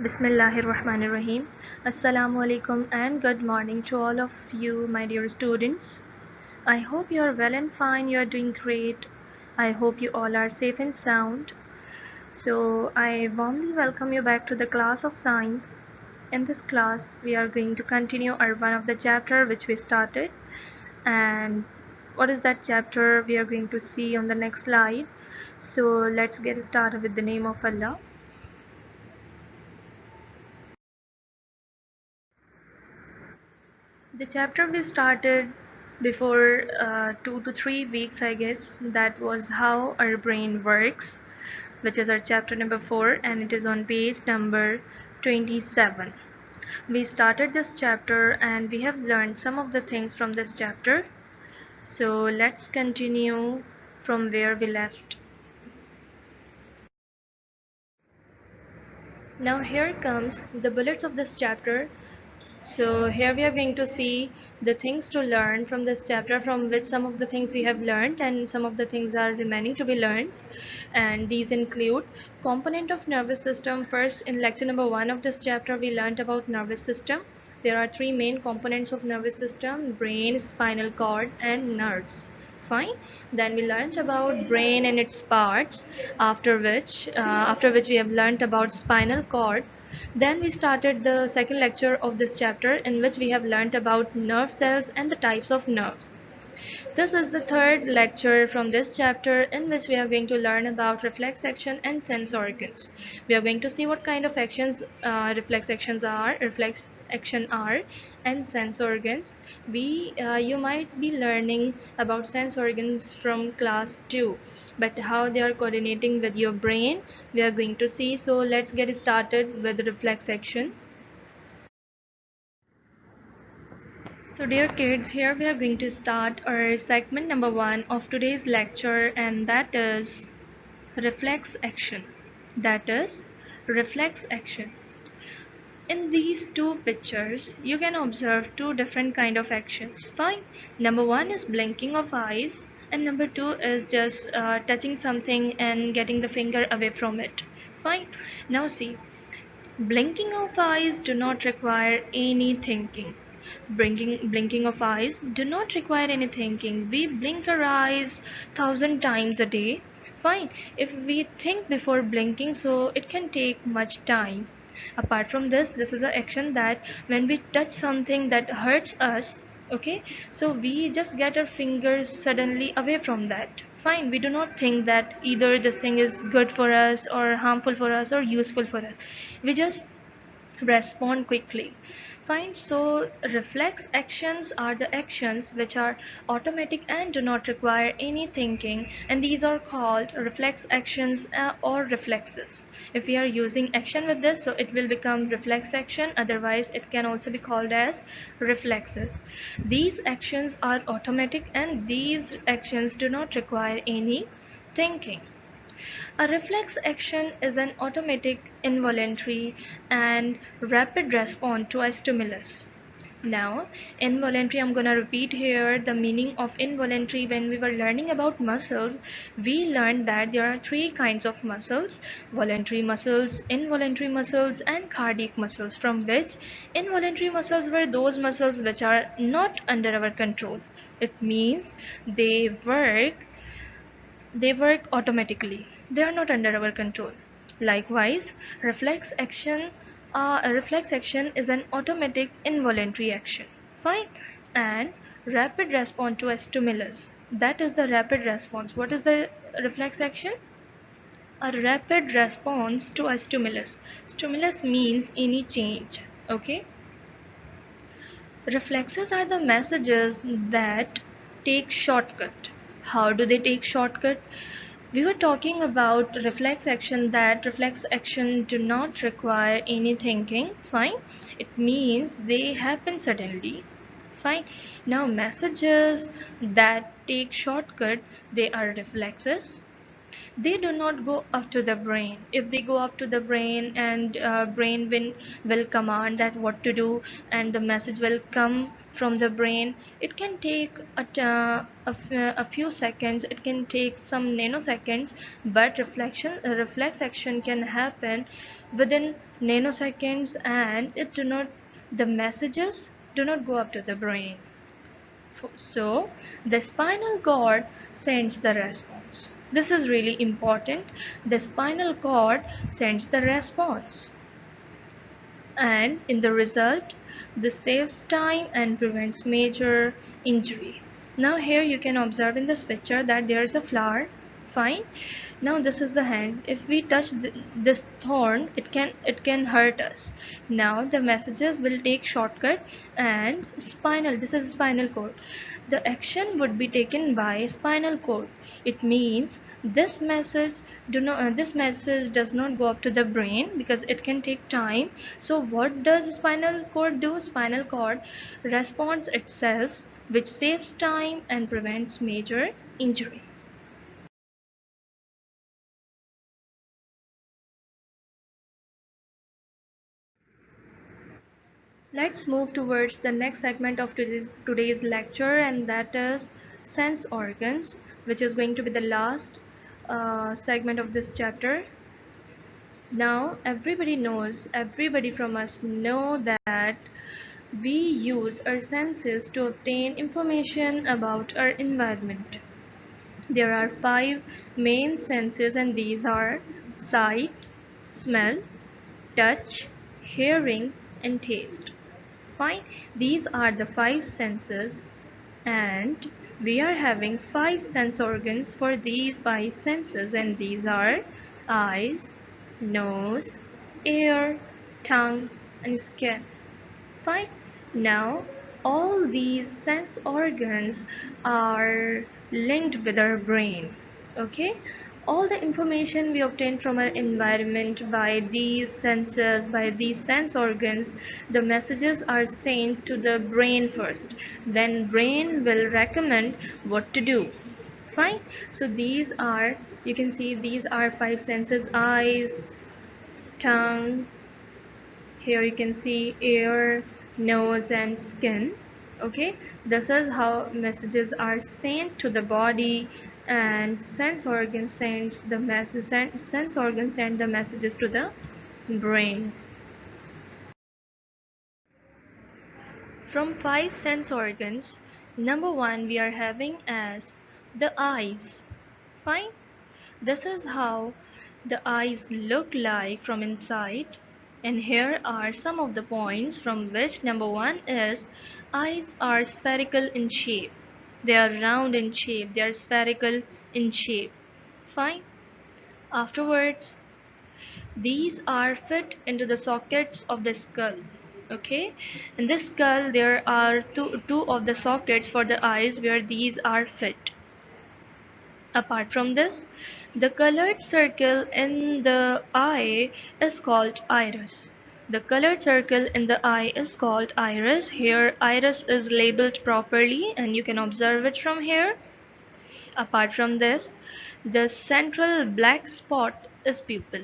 Bismillahirrahmanirrahim. Assalamu alaikum and good morning to all of you, my dear students. I hope you are well and fine, you are doing great. I hope you all are safe and sound. So, I warmly welcome you back to the class of science. In this class, we are going to continue our one of the chapter which we started. And what is that chapter we are going to see on the next slide. So, let's get started with the name of Allah. The chapter we started before 2 to 3 weeks, I guess, that was how our brain works, which is our chapter number 4, and it is on page number 27. We started this chapter and we have learned some of the things from this chapter. So let's continue from where we left. Now here comes the bullets of this chapter. So here we are going to see the things to learn from this chapter, from which some of the things we have learned and some of the things are remaining to be learned. And these include component of nervous system. First, in lecture number 1 of this chapter, we learned about nervous system. There are three main components of nervous system: brain, spinal cord, and nerves. Fine. Then we learned about brain and its parts, after which we have learned about spinal cord. Then we started the second lecture of this chapter, in which we have learnt about nerve cells and the types of nerves. This is the third lecture from this chapter, in which we are going to learn about reflex action and sense organs. We are going to see what kind of actions reflex action are, and sense organs. You might be learning about sense organs from class 2, but how they are coordinating with your brain, we are going to see. So let's get started with reflex action. So dear kids, here we are going to start our segment number 1 of today's lecture, and that is reflex action. That is reflex action. In these two pictures, you can observe two different kind of actions. Fine. Number 1 is blinking of eyes, and number 2 is just touching something and getting the finger away from it. Fine. Now see, blinking of eyes do not require any thinking. Blinking of eyes do not require any thinking. We blink our eyes 1,000 times a day. Fine. If we think before blinking, so it can take much time. Apart from this, this is an action that when we touch something that hurts us, okay, so we just get our fingers suddenly away from that. Fine. We do not think that either this thing is good for us or harmful for us or useful for us. We just respond quickly. Fine. So reflex actions are the actions which are automatic and do not require any thinking, and these are called reflex actions or reflexes. If we are using action with this, so it will become reflex action, otherwise it can also be called as reflexes. These actions are automatic and these actions do not require any thinking. A reflex action is an automatic, involuntary, and rapid response to a stimulus. Now, involuntary, I'm gonna repeat here the meaning of involuntary. When we were learning about muscles, we learned that there are three kinds of muscles: voluntary muscles, involuntary muscles, and cardiac muscles, from which involuntary muscles were those muscles which are not under our control. It means they work automatically. They are not under our control. Likewise, reflex action a reflex action is an automatic involuntary action. Fine. And rapid response to a stimulus, that is the rapid response. What is the reflex action? A rapid response to a stimulus. Stimulus means any change. Okay. Reflexes are the messages that take shortcut. How do they take shortcut? We were talking about reflex action, that reflex action do not require any thinking. Fine. It means they happen suddenly. Fine. Now messages that take shortcut, they are reflexes. They do not go up to the brain. If they go up to the brain, and brain will command that what to do, and the message will come from the brain, it can take a few seconds, it can take some nanoseconds. But reflex action can happen within nanoseconds, and it do not the messages do not go up to the brain. So, the spinal cord sends the response. This is really important. The spinal cord sends the response. And in the result, this saves time and prevents major injury. Now here you can observe in this picture that there is a flower. Fine. Now this is the hand. If we touch this thorn, it can hurt us. Now the messages will take shortcut, and spinal, this is spinal cord, the action would be taken by spinal cord. It means this message does not go up to the brain because it can take time. So what does spinal cord do? Spinal cord responds itself, which saves time and prevents major injury. Let's move towards the next segment of today's lecture, and that is sense organs, which is going to be the last segment of this chapter. Now, everybody from us know that we use our senses to obtain information about our environment. There are 5 main senses, and these are sight, smell, touch, hearing, and taste. Fine. These are the 5 senses, and we are having 5 sense organs for these 5 senses, and these are eyes, nose, ear, tongue, and skin. Fine. Now, all these sense organs are linked with our brain. Okay. All the information we obtain from our environment by these senses, by these sense organs, the messages are sent to the brain first. Then brain will recommend what to do. Fine. So these are, you can see these are 5 senses: eyes, tongue, here you can see ear, nose, and skin. Okay, this is how messages are sent to the body, and sense organ sends the messages to the brain. From 5 sense organs, number 1 we are having as the eyes. Fine. This is how the eyes look like from inside, and here are some of the points from which number 1 is eyes are spherical in shape. They are round in shape, they are spherical in shape. Fine. Afterwards, these are fit into the sockets of the skull. Okay, in this skull there are two of the sockets for the eyes where these are fit. Apart from this, the colored circle in the eye is called iris. The colored circle in the eye is called iris. Here iris is labeled properly, and you can observe it from here. Apart from this, the central black spot is pupil.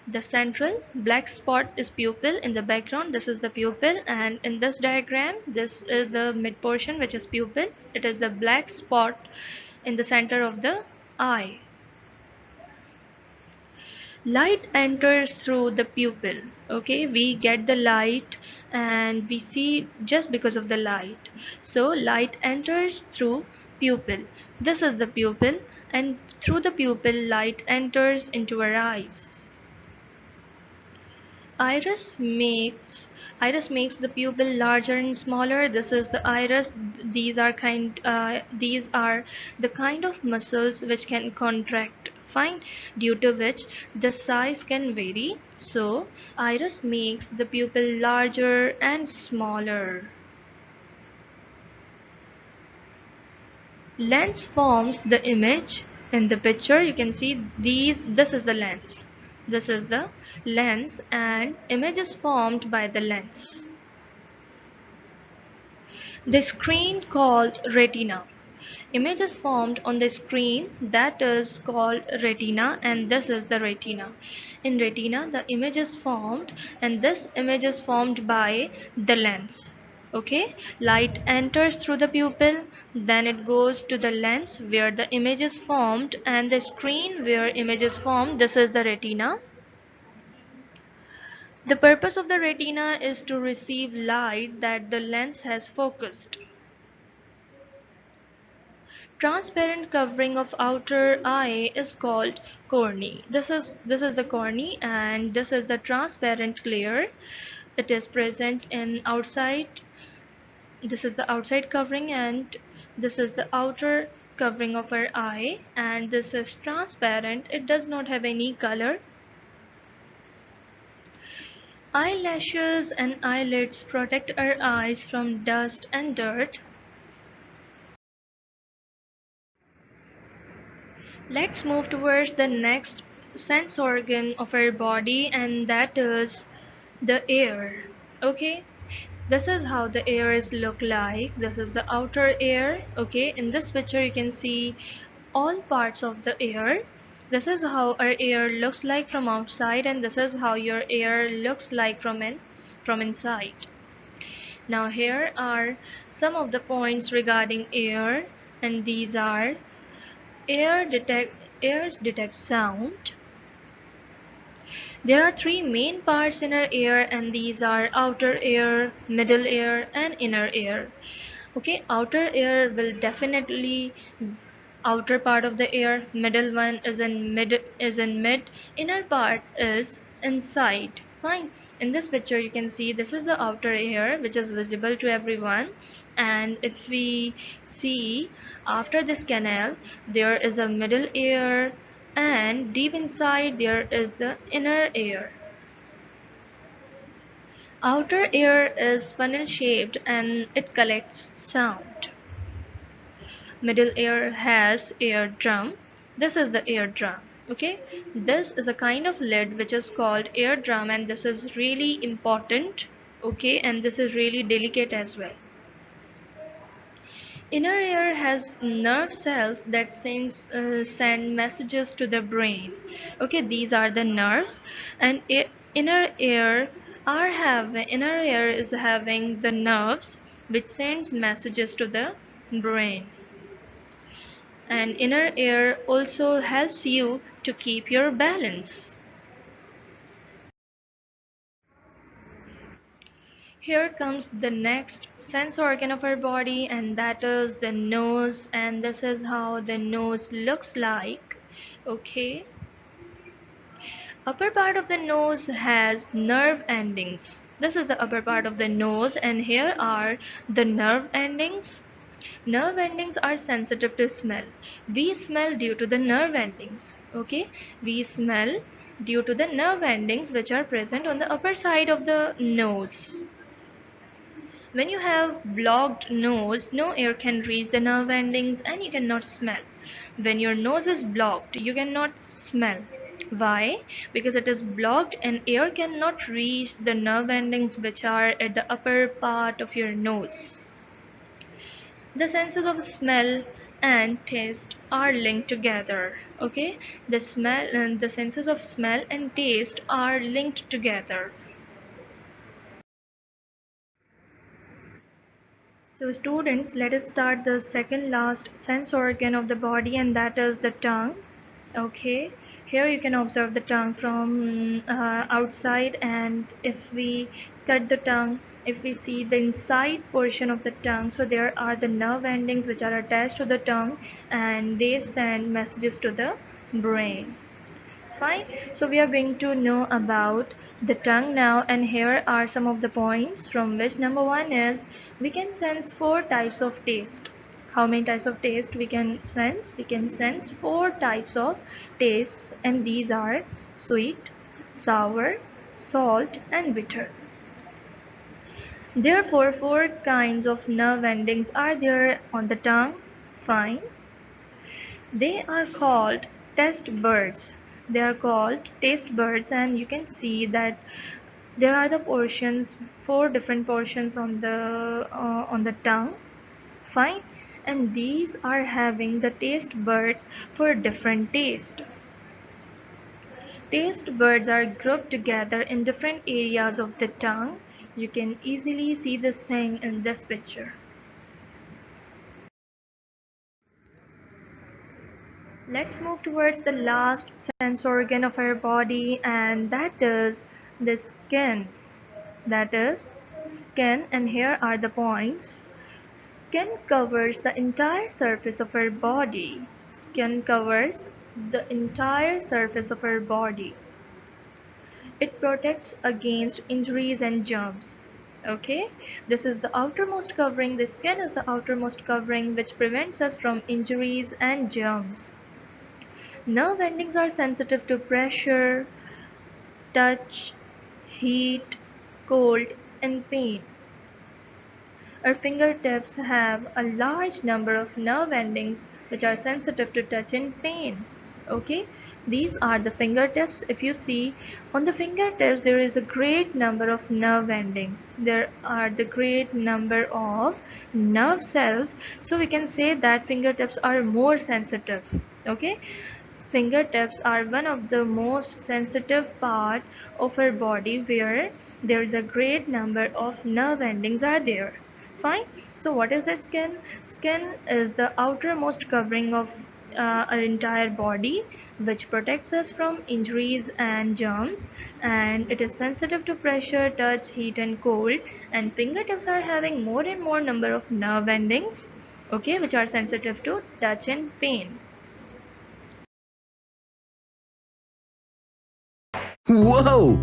The central black spot is pupil. In the background, this is the pupil, and in this diagram, this is the mid portion, which is pupil. It is the black spot in the center of the eye. Light enters through the pupil. Okay, we get the light and we see just because of the light. So light enters through pupil. This is the pupil, and through the pupil light enters into our eyes. Iris makes the pupil larger and smaller. This is the iris. These are the kind of muscles which can contract. Fine, due to which the size can vary. So iris makes the pupil larger and smaller. Lens forms the image. In the picture you can see this is the lens. This is the lens, and image is formed by the lens. The screen called retina. Image is formed on the screen that is called retina, and this is the retina. In retina, the image is formed, and this image is formed by the lens. Okay, light enters through the pupil, then it goes to the lens where the image is formed, and the screen where image is formed. This is the retina. The purpose of the retina is to receive light that the lens has focused. Transparent covering of outer eye is called cornea. This is the cornea, and this is the transparent layer. It is present in outside. This is the outside covering, and this is the outer covering of our eye, and this is transparent. It does not have any color. Eyelashes and eyelids protect our eyes from dust and dirt. Let's move towards the next sense organ of our body, and that is the ear. Okay, this is how the ear is look like. This is the outer ear. Okay, in this picture you can see all parts of the ear. This is how our ear looks like from outside, and this is how your ear looks like from inside. Now here are some of the points regarding ear, and these are: ears detect sound. There are three main parts in our ear, and these are outer ear, middle ear, and inner ear. Okay, outer ear will definitely outer part of the ear, middle one is in mid, inner part is inside. Fine. In this picture you can see this is the outer ear, which is visible to everyone, and if we see after this canal there is a middle ear, and deep inside there is the inner ear. Outer ear is funnel shaped and it collects sound. Middle ear has eardrum. This is the eardrum. Okay, this is a kind of lid which is called eardrum, and this is really important. Okay, and this is really delicate as well. Inner ear has nerve cells that send messages to the brain. Okay, these are the nerves, and inner ear is having the nerves which sends messages to the brain. And inner ear also helps you to keep your balance. Here comes the next sense organ of our body, and that is the nose, and this is how the nose looks like. Okay, upper part of the nose has nerve endings. This is the upper part of the nose, and here are the nerve endings. Nerve endings are sensitive to smell. We smell due to the nerve endings. Okay, we smell due to the nerve endings which are present on the upper side of the nose. When you have blocked nose, no air can reach the nerve endings and you cannot smell. When your nose is blocked, you cannot smell. Why? Because it is blocked and air cannot reach the nerve endings which are at the upper part of your nose. The senses of smell and taste are linked together. Okay, the smell and the senses of smell and taste are linked together. So students, let us start the second last sense organ of the body, and that is the tongue. Okay, here you can observe the tongue from outside, and if we cut the tongue, if we see the inside portion of the tongue, so there are the nerve endings which are attached to the tongue, and they send messages to the brain. Fine. So we are going to know about the tongue now, and here are some of the points, from which number one is we can sense four types of taste. How many types of taste we can sense? We can sense four types of tastes, and these are sweet, sour, salt, and bitter. Therefore, four kinds of nerve endings are there on the tongue. Fine. They are called taste buds. They are called taste buds, and you can see that there are the portions, four different portions on the tongue. Fine. and these are having the taste buds for different taste. Taste buds are grouped together in different areas of the tongue. You can easily see this thing in this picture. Let's move towards the last sense organ of our body, and that is the skin. That is skin, and here are the points. Skin covers the entire surface of our body. Skin covers the entire surface of our body. It protects against injuries and germs. Okay, this is the outermost covering. The skin is the outermost covering which prevents us from injuries and germs. Nerve endings are sensitive to pressure, touch, heat, cold, and pain. Our fingertips have a large number of nerve endings which are sensitive to touch and pain. Okay, these are the fingertips. If you see on the fingertips, there is a great number of nerve endings. There are the great number of nerve cells. So we can say that fingertips are more sensitive. Okay, fingertips are one of the most sensitive part of our body where there is a great number of nerve endings are there. Fine. So what is the skin? Skin is the outermost covering of our entire body which protects us from injuries and germs, and it is sensitive to pressure, touch, heat and cold, and fingertips are having more and more number of nerve endings, okay, which are sensitive to touch and pain. Whoa!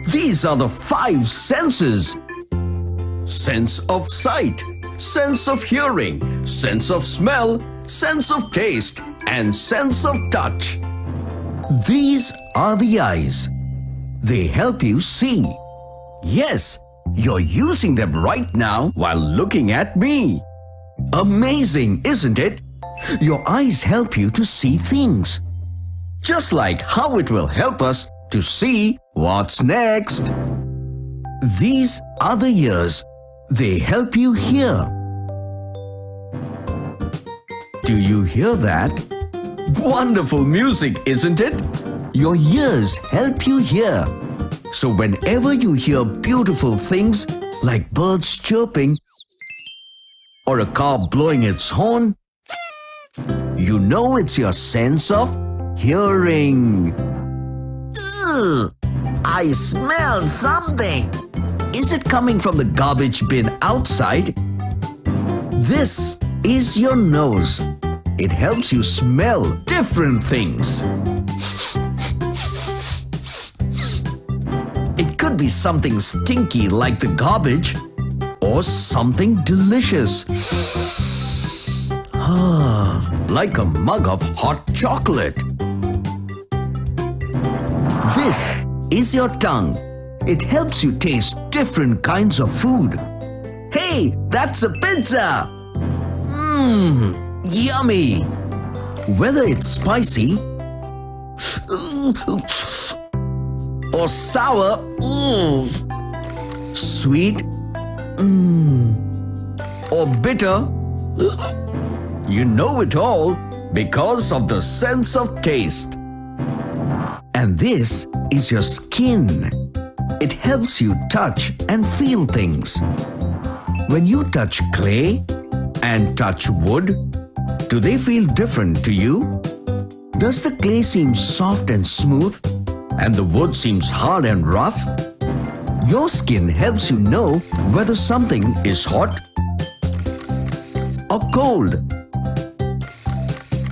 These are the five senses: sense of sight, sense of hearing, sense of smell, sense of taste, and sense of touch. These are the eyes. They help you see. Yes, you're using them right now while looking at me. Amazing, isn't it? Your eyes help you to see things. Just like how it will help us to see what's next. These are the ears. They help you hear. Do you hear that? Wonderful music, isn't it? Your ears help you hear. So whenever you hear beautiful things like birds chirping or a car blowing its horn, you know it's your sense of hearing. Ugh, I smell something. Is it coming from the garbage bin outside? This is your nose. It helps you smell different things. It could be something stinky like the garbage or something delicious. Like a mug of hot chocolate. This is your tongue. It helps you taste different kinds of food. Hey, that's a pizza! Mmm, yummy! Whether it's spicy or sour, sweet, or bitter, you know it all because of the sense of taste. And this is your skin. It helps you touch and feel things. When you touch clay and touch wood, do they feel different to you? Does the clay seem soft and smooth and the wood seems hard and rough? Your skin helps you know whether something is hot or cold,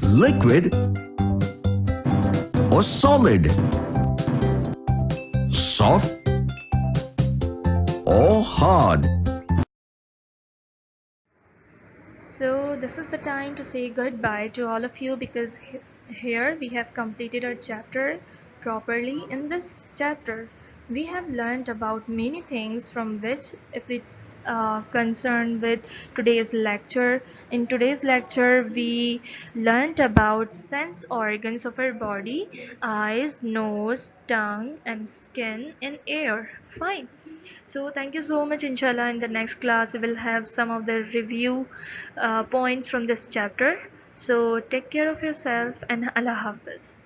liquid or solid, soft or hard. So this is the time to say goodbye to all of you, because here we have completed our chapter properly. In this chapter we have learned about many things from which, if it concerned with today's lecture. In today's lecture we learned about sense organs of our body: eyes, nose, tongue and skin and ear. Fine. So thank you so much. Inshallah, in the next class we will have some of the review points from this chapter. So take care of yourself and Allah Hafiz.